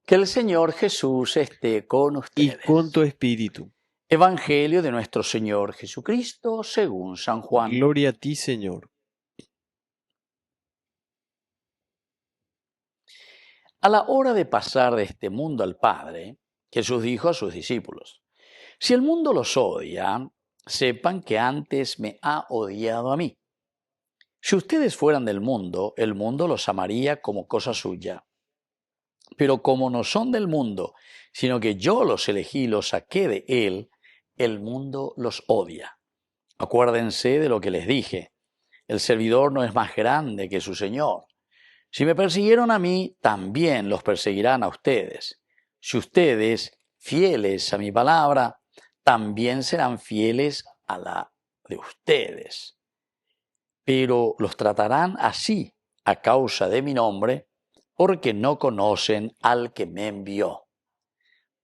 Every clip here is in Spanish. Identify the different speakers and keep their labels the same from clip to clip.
Speaker 1: Que el Señor Jesús esté con
Speaker 2: y
Speaker 1: ustedes.
Speaker 2: con tu espíritu.
Speaker 1: Evangelio de nuestro Señor Jesucristo según San Juan.
Speaker 2: Gloria a ti, Señor.
Speaker 1: A la hora de pasar de este mundo al Padre, Jesús dijo a sus discípulos: si el mundo los odia, sepan que antes me ha odiado a mí. Si ustedes fueran del mundo, el mundo los amaría como cosa suya. Pero como no son del mundo, sino que yo los elegí y los saqué de él, el mundo los odia. Acuérdense de lo que les dije: el servidor no es más grande que su Señor. Si me persiguieron a mí, también los perseguirán a ustedes. Si ustedes, fieles a mi palabra, también serán fieles a la de ustedes. Pero los tratarán así a causa de mi nombre, porque no conocen al que me envió.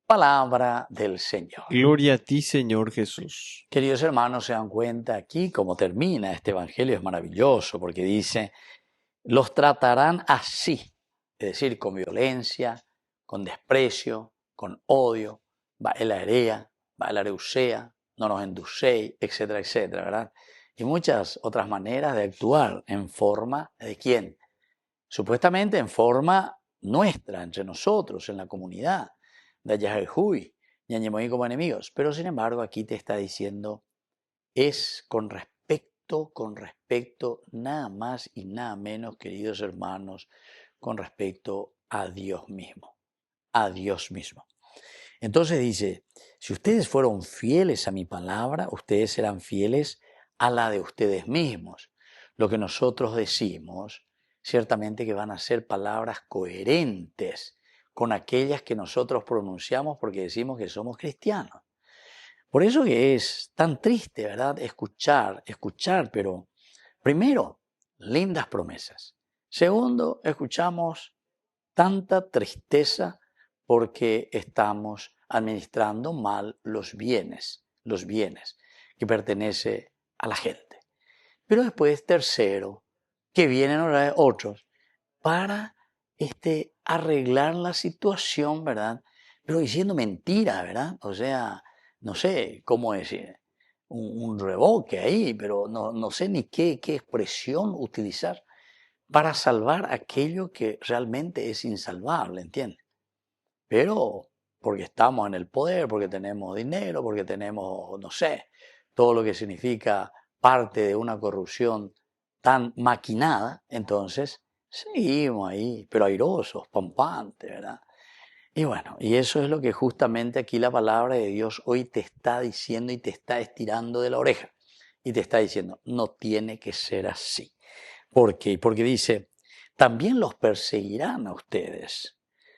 Speaker 1: Palabra del Señor.
Speaker 2: Gloria a ti, Señor Jesús.
Speaker 1: Queridos hermanos, se dan cuenta aquí cómo termina este evangelio, es maravilloso, porque dice: los tratarán así, es decir, con violencia, con desprecio, con odio, va el area, va el areusea, no nos enducéis, etcétera, etcétera, ¿verdad? Y muchas otras maneras de actuar en forma de quién, supuestamente en forma nuestra, entre nosotros, en la comunidad, de Yajerjuy, Ñañemoí como enemigos. Pero sin embargo aquí te está diciendo, es con respecto nada más y nada menos, queridos hermanos, con respecto a Dios mismo, a Dios mismo. Entonces dice, si ustedes fueron fieles a mi palabra, ustedes serán fieles a la de ustedes mismos. Lo que nosotros decimos, ciertamente que van a ser palabras coherentes con aquellas que nosotros pronunciamos porque decimos que somos cristianos. Por eso que es tan triste, ¿verdad? Escuchar, pero primero, lindas promesas. Segundo, escuchamos tanta tristeza porque estamos administrando mal los bienes que pertenecen a la gente. Pero después, tercero, que vienen ahora otros para arreglar la situación, ¿verdad? Pero diciendo mentira, ¿verdad? O sea, no sé cómo decir, un revoque ahí, pero no sé ni qué expresión utilizar para salvar aquello que realmente es insalvable, ¿entiendes? Pero porque estamos en el poder, porque tenemos dinero, porque tenemos, no sé, todo lo que significa parte de una corrupción tan maquinada, entonces seguimos ahí, pero airosos, pompantes, ¿verdad? Y bueno, y eso es lo que justamente aquí la palabra de Dios hoy te está diciendo y te está estirando de la oreja. Y te está diciendo, no tiene que ser así. ¿Por qué? Porque dice, también los perseguirán a ustedes.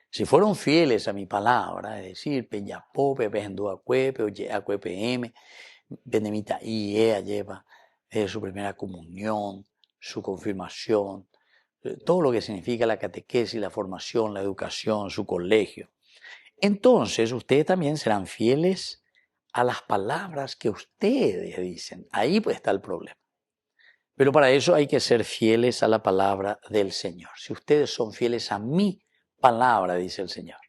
Speaker 1: Si fueron fieles a mi palabra, es decir, Peñapope, Pejenduacuepe, Oye Acuepem, Benemita Iea lleva su primera comunión, su confirmación, todo lo que significa la catequesis, la formación, la educación, su colegio. Entonces ustedes también serán fieles a las palabras que ustedes dicen. Ahí pues está el problema. Pero para eso hay que ser fieles a la palabra del Señor. Si ustedes son fieles a mi palabra, dice el Señor,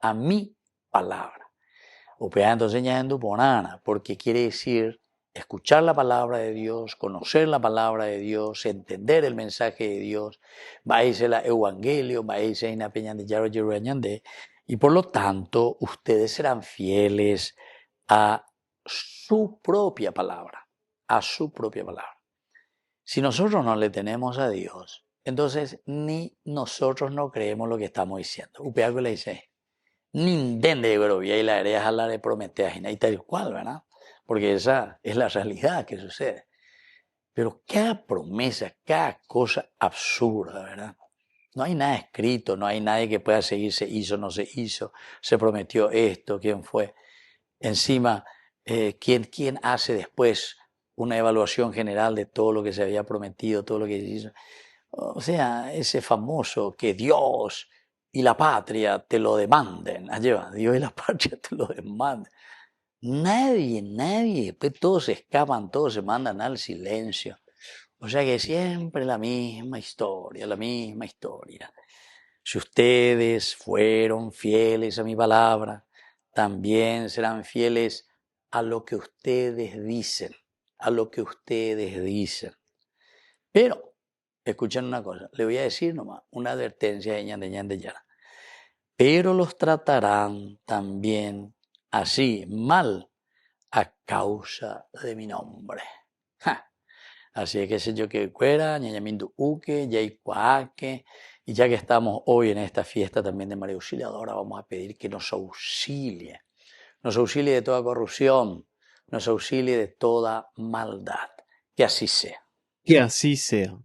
Speaker 1: a mi palabra. Upeando enseñando ponana, porque quiere decir escuchar la palabra de Dios, conocer la palabra de Dios, entender el mensaje de Dios, vaise la evangelio, vaise ina peñande yaro yeruañande, y por lo tanto ustedes serán fieles a su propia palabra, a su propia palabra. Si nosotros no le tenemos a Dios, entonces ni nosotros no creemos lo que estamos diciendo. Upeago le dice, ni intende y la heredas a la de Prometeas y tal cual, ¿verdad? Porque esa es la realidad que sucede. Pero cada promesa, cada cosa absurda, ¿verdad? No hay nada escrito, no hay nadie que pueda seguir, se hizo, no se hizo, se prometió esto, quién fue. Encima, ¿quién hace después una evaluación general de todo lo que se había prometido, todo lo que se hizo? O sea, ese famoso que Dios y la patria te lo demanden. Allí va, Dios y la patria te lo demanden. Nadie, pues todos se escapan, todos se mandan al silencio. O sea que siempre la misma historia, la misma historia. Si ustedes fueron fieles a mi palabra, también serán fieles a lo que ustedes dicen, a lo que ustedes dicen. Pero, escuchen una cosa, le voy a decir nomás, una advertencia de Ñandeyana. Pero los tratarán también así, mal, a causa de mi nombre. ¡Ja! Así es que sé yo que cuera, ñañamindu uque, yaicuaque, y ya que estamos hoy en esta fiesta también de María Auxiliadora, vamos a pedir que nos auxilie de toda corrupción, nos auxilie de toda maldad. Que así sea.
Speaker 2: Que así sea.